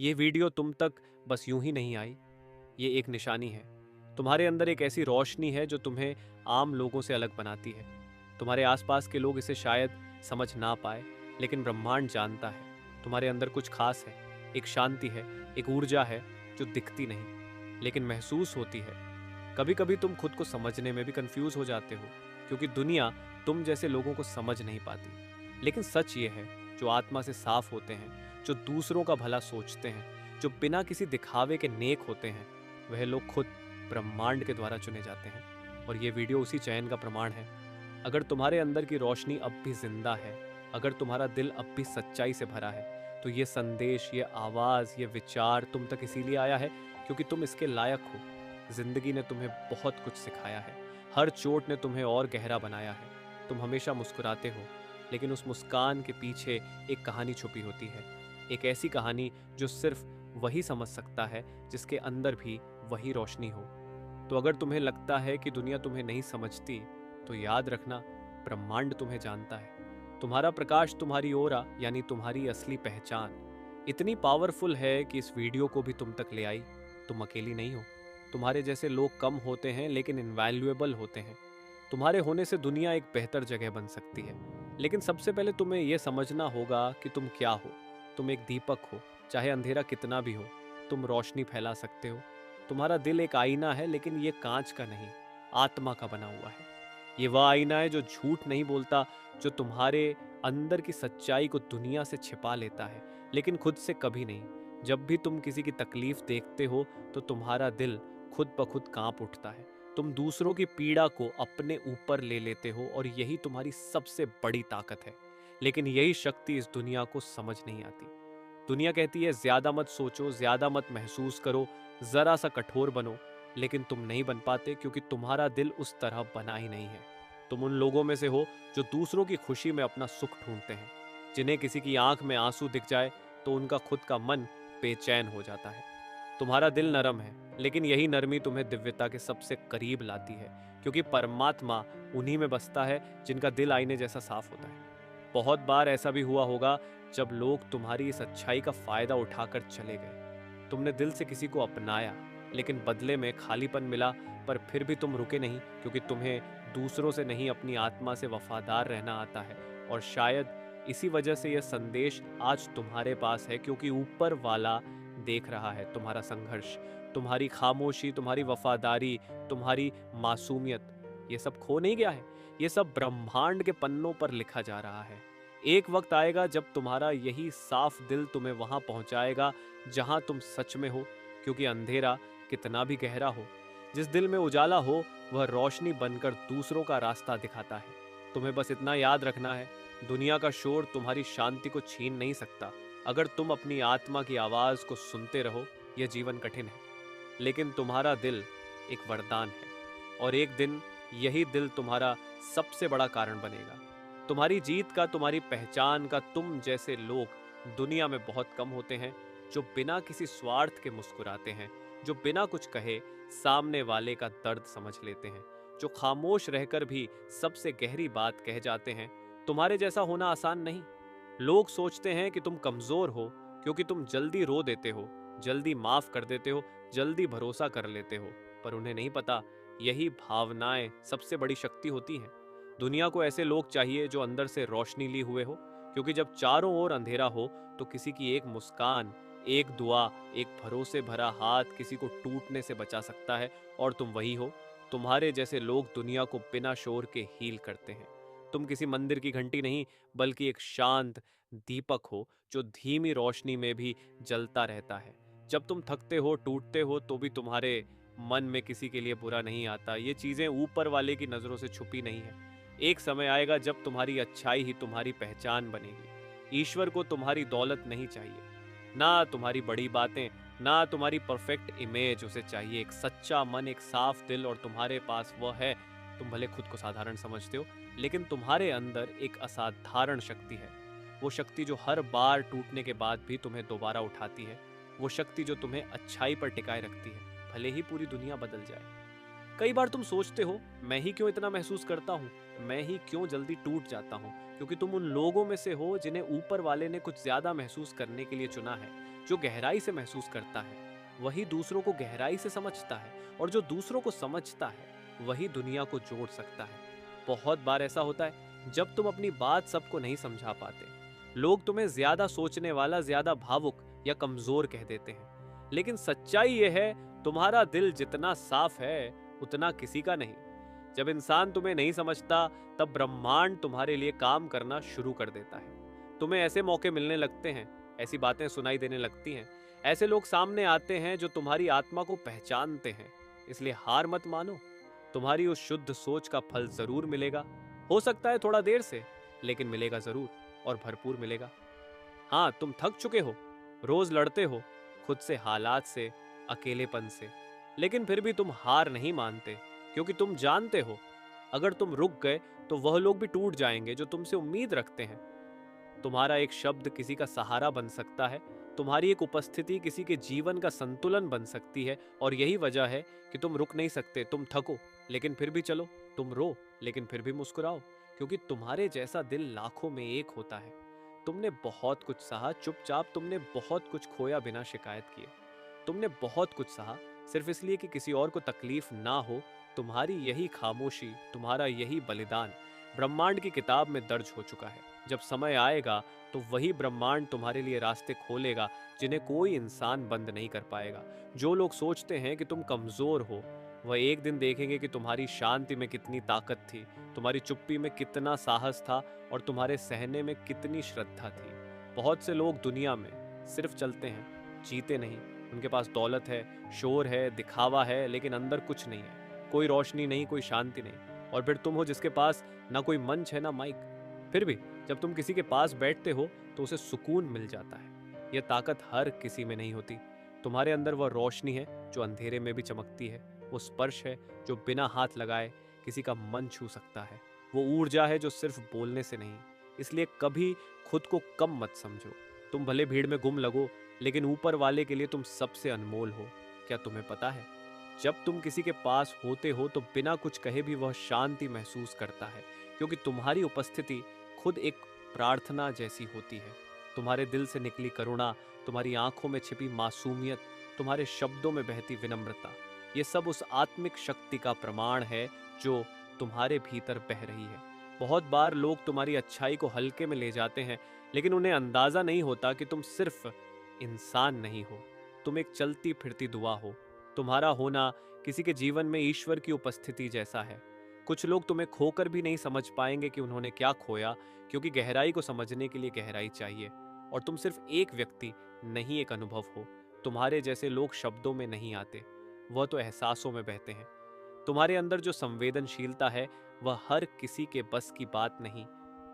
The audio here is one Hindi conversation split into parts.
ये वीडियो तुम तक बस यूं ही नहीं आई, ये एक निशानी है। तुम्हारे अंदर एक ऐसी रोशनी है जो तुम्हें आम लोगों से अलग बनाती है। तुम्हारे आसपास के लोग इसे शायद समझ ना पाए, लेकिन ब्रह्मांड जानता है। तुम्हारे अंदर कुछ खास है, एक शांति है, एक ऊर्जा है जो दिखती नहीं, लेकिन महसूस होती है। कभी कभी तुम खुद को समझने में भी कंफ्यूज हो जाते हो, क्योंकि दुनिया तुम जैसे लोगों को समझ नहीं पाती। लेकिन सच ये है, जो आत्मा से साफ होते हैं, जो दूसरों का भला सोचते हैं, जो बिना किसी दिखावे के नेक होते हैं, वह लोग खुद ब्रह्मांड के द्वारा चुने जाते हैं। और ये वीडियो उसी चयन का प्रमाण है। अगर तुम्हारे अंदर की रोशनी अब भी जिंदा है, अगर तुम्हारा दिल अब भी सच्चाई से भरा है, तो ये संदेश, ये आवाज़, ये विचार तुम तक इसीलिए आया है क्योंकि तुम इसके लायक हो। जिंदगी ने तुम्हें बहुत कुछ सिखाया है, हर चोट ने तुम्हें और गहरा बनाया है। तुम हमेशा मुस्कुराते हो, लेकिन उस मुस्कान के पीछे एक कहानी छुपी होती है। एक ऐसी कहानी जो सिर्फ वही समझ सकता है जिसके अंदर भी वही रोशनी हो। तो अगर तुम्हें लगता है कि दुनिया तुम्हें नहीं समझती, तो याद रखना, ब्रह्मांड तुम्हें जानता है। तुम्हारा प्रकाश, तुम्हारी ओरा, यानी तुम्हारी असली पहचान इतनी पावरफुल है कि इस वीडियो को भी तुम तक ले आई। तुम अकेली नहीं हो। तुम्हारे जैसे लोग कम होते हैं, लेकिन इनवैल्यूएबल होते हैं। तुम्हारे होने से दुनिया एक बेहतर जगह बन सकती है। लेकिन सबसे पहले तुम्हें यह समझना होगा कि तुम क्या हो। तुम एक दीपक हो, चाहे अंधेरा कितना भी हो, तुम रोशनी फैला सकते हो। तुम्हारा दिल एक आईना है, लेकिन ये कांच का नहीं, आत्मा का बना हुआ है। ये वह आईना है जो झूठ नहीं बोलता, जो तुम्हारे अंदर की सच्चाई को दुनिया से छिपा लेता है, लेकिन खुद से कभी नहीं। जब भी तुम किसी की तकलीफ देखते हो, तो तुम्हारा दिल खुद ब खुद कांप उठता है। तुम दूसरों की पीड़ा को अपने ऊपर ले लेते हो, और यही तुम्हारी सबसे बड़ी ताकत है। लेकिन यही शक्ति इस दुनिया को समझ नहीं आती। दुनिया कहती है ज्यादा मत सोचो, ज्यादा मत महसूस करो, जरा सा कठोर बनो। लेकिन तुम नहीं बन पाते, क्योंकि तुम्हारा दिल उस तरह बना ही नहीं है। तुम उन लोगों में से हो जो दूसरों की खुशी में अपना सुख ढूंढते हैं। जिन्हें किसी की आंख में आंसू दिख जाए तो उनका खुद का मन बेचैन हो जाता है। तुम्हारा दिल नरम है, लेकिन यही नरमी तुम्हें दिव्यता के सबसे करीब लाती है, क्योंकि परमात्मा उन्हीं में बसता है जिनका दिल आईने जैसा साफ होता है। बहुत बार ऐसा भी हुआ होगा जब लोग तुम्हारी इस अच्छाई का फायदा उठाकर चले गए। तुमने दिल से किसी को अपनाया, लेकिन बदले में खालीपन मिला। पर फिर भी तुम रुके नहीं, क्योंकि तुम्हें दूसरों से नहीं, अपनी आत्मा से वफादार रहना आता है। और शायद इसी वजह से यह संदेश आज तुम्हारे पास है, क्योंकि ऊपर वाला देख रहा है तुम्हारा संघर्ष, तुम्हारी खामोशी, तुम्हारी वफादारी, तुम्हारी मासूमियत। ये सब खो नहीं गया है, ये सब ब्रह्मांड के पन्नों पर लिखा जा रहा है। एक वक्त आएगा जब तुम्हारा यही साफ दिल तुम्हें वहां पहुंचाएगा जहां तुम सच में हो। क्योंकि अंधेरा कितना भी गहरा हो, जिस दिल में उजाला हो, वह रोशनी बनकर दूसरों का रास्ता दिखाता है। तुम्हें बस इतना याद रखना है, दुनिया का शोर तुम्हारी शांति को छीन नहीं सकता। अगर तुम अपनी आत्मा की आवाज को सुनते रहो, यह जीवन कठिन है, लेकिन तुम्हारा दिल एक वरदान है। और एक दिन यही दिल तुम्हारा सबसे बड़ा कारण बनेगा, तुम्हारी जीत का, तुम्हारी पहचान का। तुम जैसे लोग दुनिया में बहुत कम होते हैं, जो बिना किसी स्वार्थ के मुस्कुराते हैं, जो बिना कुछ कहे सामने वाले का दर्द समझ लेते हैं, जो खामोश रहकर भी सबसे गहरी बात कह जाते हैं। तुम्हारे जैसा होना आसान नहीं। लोग सोचते हैं कि तुम कमजोर हो, क्योंकि तुम जल्दी रो देते हो, जल्दी माफ कर देते हो, जल्दी भरोसा कर लेते हो। पर उन्हें नहीं पता, यही भावनाएं सबसे बड़ी शक्ति होती हैं। दुनिया को ऐसे लोग चाहिए जो अंदर से रोशनी ली हुए हो, क्योंकि जब चारों ओर अंधेरा हो, तो किसी की एक मुस्कान, एक दुआ, एक भरोसे भरा हाथ किसी को टूटने से बचा सकता है। और तुम वही हो। तुम्हारे जैसे लोग दुनिया को बिना शोर के हील करते हैं। तुम किसी मंदिर की घंटी नहीं, बल्कि एक शांत दीपक हो, जो धीमी रोशनी में भी जलता रहता है। जब तुम थकते हो, टूटते हो, तो भी तुम्हारे मन में किसी के लिए बुरा नहीं आता। ये चीजें ऊपर वाले की नजरों से छुपी नहीं है। एक समय आएगा जब तुम्हारी अच्छाई ही तुम्हारी पहचान बनेगी। ईश्वर को तुम्हारी दौलत नहीं चाहिए, ना तुम्हारी बड़ी बातें, ना तुम्हारी परफेक्ट इमेज। उसे चाहिए एक सच्चा मन, एक साफ दिल, और तुम्हारे पास वह है। तुम भले खुद को साधारण समझते हो, लेकिन तुम्हारे अंदर एक असाधारण शक्ति है। वो शक्ति जो हर बार टूटने के बाद भी तुम्हें दोबारा उठाती है। वो शक्ति जो तुम्हें अच्छाई पर टिकाए रखती है, भले ही पूरी दुनिया बदल जाए। कई बार तुम सोचते हो, मैं ही क्यों इतना महसूस करता हूँ, मैं ही क्यों जल्दी टूट जाता हूँ, क्योंकि तुम उन लोगों में से हो जिन्हें ऊपर वाले ने कुछ ज्यादा महसूस करने के लिए चुना है। जो गहराई से महसूस करता है वही दूसरों को गहराई से समझता है, और जो दूसरों को समझता है वही दुनिया को जोड़ सकता है। बहुत बार ऐसा होता है जब तुम अपनी बात सबको नहीं समझा पाते। लोग तुम्हें ज्यादा सोचने वाला, ज्यादा भावुक या कमजोर कह देते हैं, लेकिन सच्चाई यह है, तुम्हारा दिल जितना साफ है उतना किसी का नहीं। जब इंसान तुम्हें नहीं समझता तब ब्रह्मांड तुम्हारे लिए काम करना शुरू कर देता है। तुम्हें ऐसे मौके मिलने लगते हैं, ऐसी बातें सुनाई देने लगती हैं, ऐसे लोग सामने आते हैं जो तुम्हारी आत्मा को पहचानते हैं। इसलिए हार मत मानो, तुम्हारी उस शुद्ध सोच का फल जरूर मिलेगा। हो सकता है थोड़ा देर से, लेकिन मिलेगा जरूर, और भरपूर मिलेगा। हाँ, तुम थक चुके हो, रोज लड़ते हो खुद से, हालात से, अकेलेपन से, लेकिन फिर भी तुम हार नहीं मानते, क्योंकि तुम जानते हो अगर तुम रुक गए तो वह लोग भी टूट जाएंगे जो तुमसे उम्मीद रखते हैं। तुम्हारा एक शब्द किसी का सहारा बन सकता है, तुम्हारी एक उपस्थिति किसी के जीवन का संतुलन बन सकती है, और यही वजह है कि तुम रुक नहीं सकते। तुम थको लेकिन फिर भी चलो, तुम रो लेकिन फिर भी मुस्कुराओ, क्योंकि तुम्हारे जैसा दिल लाखों में एक होता है। तुमने बहुत कुछ सहा चुपचाप, तुमने बहुत कुछ खोया बिना शिकायत किए, तुमने बहुत कुछ सहा सिर्फ इसलिए कि किसी और को तकलीफ ना हो। तुम्हारी यही खामोशी, तुम्हारा यही बलिदान ब्रह्मांड की किताब में दर्ज हो चुका है। जब समय आएगा तो वही ब्रह्मांड तुम्हारे लिए रास्ते खोलेगा जिन्हें कोई इंसान बंद नहीं कर पाएगा। जो लोग सोचते हैं कि तुम कमजोर हो, वह एक दिन देखेंगे कि तुम्हारी शांति में कितनी ताकत थी, तुम्हारी चुप्पी में कितना साहस था, और तुम्हारे सहने में कितनी श्रद्धा थी। बहुत से लोग दुनिया में सिर्फ चलते हैं, जीते नहीं। उनके पास दौलत है, शोर है, दिखावा है, लेकिन अंदर कुछ नहीं है। कोई रोशनी नहीं, कोई शांति नहीं। और फिर तुम हो जिसके पास ना कोई मंच है ना माइक, फिर भी जब तुम किसी के पास बैठते हो तो उसे सुकून मिल जाता है। यह ताकत हर किसी में नहीं होती। तुम्हारे अंदर वह रोशनी है जो अंधेरे में भी चमकती है, वो स्पर्श है जो बिना हाथ लगाए किसी का मन छू सकता है, वो ऊर्जा है जो सिर्फ बोलने से नहीं। इसलिए कभी खुद को कम मत समझो। तुम भले भीड़ में गुम लगो, लेकिन ऊपर वाले के लिए तुम सबसे अनमोल हो। क्या तुम्हें पता है, जब तुम किसी के पास होते हो तो बिना कुछ कहे भी वह शांति महसूस करता है, क्योंकि तुम्हारी उपस्थिति खुद एक प्रार्थना जैसी होती है। तुम्हारे दिल से निकली करुणा, तुम्हारी आंखों में छिपी मासूमियत, तुम्हारे शब्दों में बहती विनम्रता, ये सब उस आत्मिक शक्ति का प्रमाण है जो तुम्हारे भीतर बह रही है। बहुत बार लोग तुम्हारी अच्छाई को हल्के में ले जाते हैं, लेकिन उन्हें अंदाजा नहीं होता कि तुम सिर्फ इंसान नहीं हो, तुम एक चलती फिरती दुआ हो। तुम्हारा होना किसी के जीवन में ईश्वर की उपस्थिति जैसा है। कुछ लोग तुम्हें खोकर भी नहीं समझ पाएंगे कि उन्होंने क्या खोया, क्योंकि गहराई को समझने के लिए गहराई चाहिए। और तुम सिर्फ एक व्यक्ति नहीं, एक अनुभव हो। तुम्हारे जैसे लोग शब्दों में नहीं आते, वह तो एहसासों में बहते हैं। तुम्हारे अंदर जो संवेदनशीलता है वह हर किसी के बस की बात नहीं।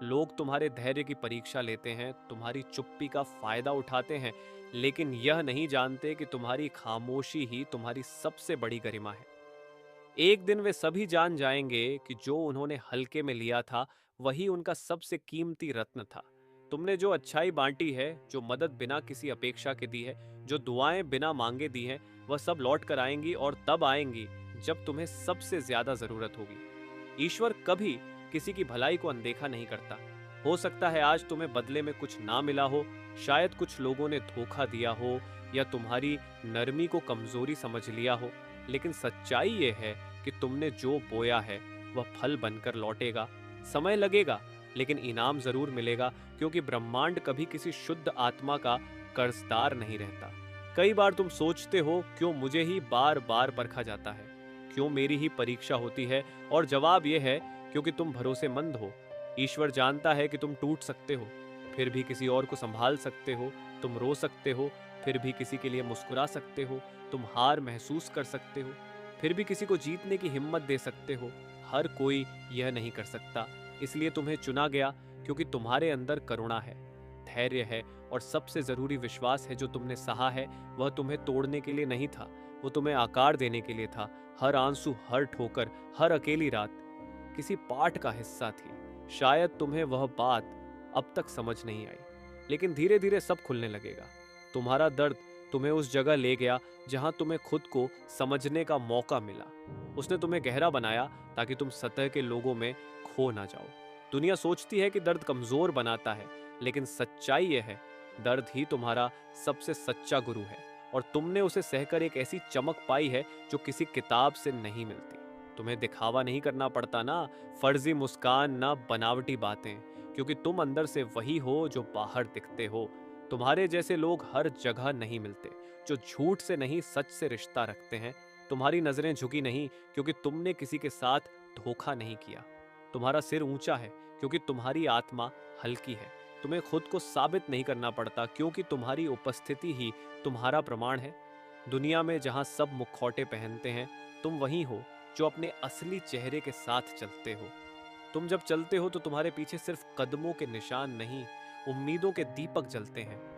लोग तुम्हारे धैर्य की परीक्षा लेते हैं, तुम्हारी चुप्पी का फायदा उठाते हैं, लेकिन यह नहीं जानते कि तुम्हारी खामोशी ही तुम्हारी सबसे बड़ी गरिमा है। एक दिन वे सभी जान जाएंगे कि जो उन्होंने हल्के में लिया था वही उनका सबसे कीमती रत्न था। तुमने जो अच्छाई बांटी है, जो मदद बिना किसी अपेक्षा के दी है, जो दुआएं बिना मांगे दी हैं, वह सब लौट कर आएंगी, और तब आएंगी जब तुम्हें सबसे ज्यादा जरूरत होगी। ईश्वर कभी किसी की भलाई को अनदेखा नहीं करता। हो सकता है आज तुम्हें बदले में कुछ ना मिला हो, शायद कुछ लोगों ने धोखा दिया हो, या तुम्हारी नरमी को कमजोरी समझ लिया हो, लेकिन सच्चाई यह है कि तुमने जो बोया है वह फल बनकर लौटेगा। समय लगेगा, लेकिन इनाम जरूर मिलेगा, क्योंकि ब्रह्मांड कभी किसी शुद्ध आत्मा का कर्जदार नहीं रहता। कई बार तुम सोचते हो, क्यों मुझे ही बार बार परखा जाता है, क्यों मेरी ही परीक्षा होती है, और जवाब यह है, क्योंकि तुम भरोसेमंद हो। ईश्वर जानता है कि तुम टूट सकते हो, फिर भी किसी और को संभाल सकते हो। तुम रो सकते हो, फिर भी किसी के लिए मुस्कुरा सकते हो। तुम हार महसूस कर सकते हो, फिर भी किसी को जीतने की हिम्मत दे सकते हो। हर कोई यह नहीं कर सकता, इसलिए तुम्हें चुना गया, क्योंकि तुम्हारे अंदर करुणा है, धैर्य है, और सबसे जरूरी विश्वास है। जो तुमने सहा है वह तुम्हें तोड़ने के लिए नहीं था, वो तुम्हें आकार देने के लिए था। हर आंसू, हर ठोकर, हर अकेली रात किसी पाठ का हिस्सा थी। शायद तुम्हें वह बात अब तक समझ नहीं आई, लेकिन धीरे धीरे सब खुलने लगेगा। तुम्हारा दर्द तुम्हें उस जगह ले गया जहां तुम्हें खुद को समझने का मौका मिला। उसने तुम्हें गहरा बनाया ताकि तुम सतह के लोगों में खो ना जाओ। दुनिया सोचती है कि दर्द कमजोर बनाता है, लेकिन सच्चाई यह है, दर्द ही तुम्हारा सबसे सच्चा गुरु है। और तुमने उसे सहकर एक ऐसी चमक पाई है जो किसी किताब से नहीं मिलती। तुम्हें दिखावा नहीं करना पड़ता ना, फर्जी मुस्कान ना बनावटी बातें, क्योंकि तुम अंदर से वही हो जो बाहर दिखते हो। तुम्हारे जैसे लोग हर जगह नहीं मिलते, जो झूठ से नहीं सच से रिश्ता रखते हैं। तुम्हारी नजरें झुकी नहीं क्योंकि तुमने किसी के साथ धोखा नहीं किया। तुम्हारा सिर ऊंचा है क्योंकि तुम्हारी आत्मा हल्की है। तुम्हें खुद को साबित नहीं करना पड़ता क्योंकि तुम्हारी उपस्थिति ही तुम्हारा प्रमाण है। दुनिया में जहां सब मुखौटे पहनते हैं, तुम वही हो जो अपने असली चेहरे के साथ चलते हो। तुम जब चलते हो तो तुम्हारे पीछे सिर्फ कदमों के निशान नहीं, उम्मीदों के दीपक जलते हैं।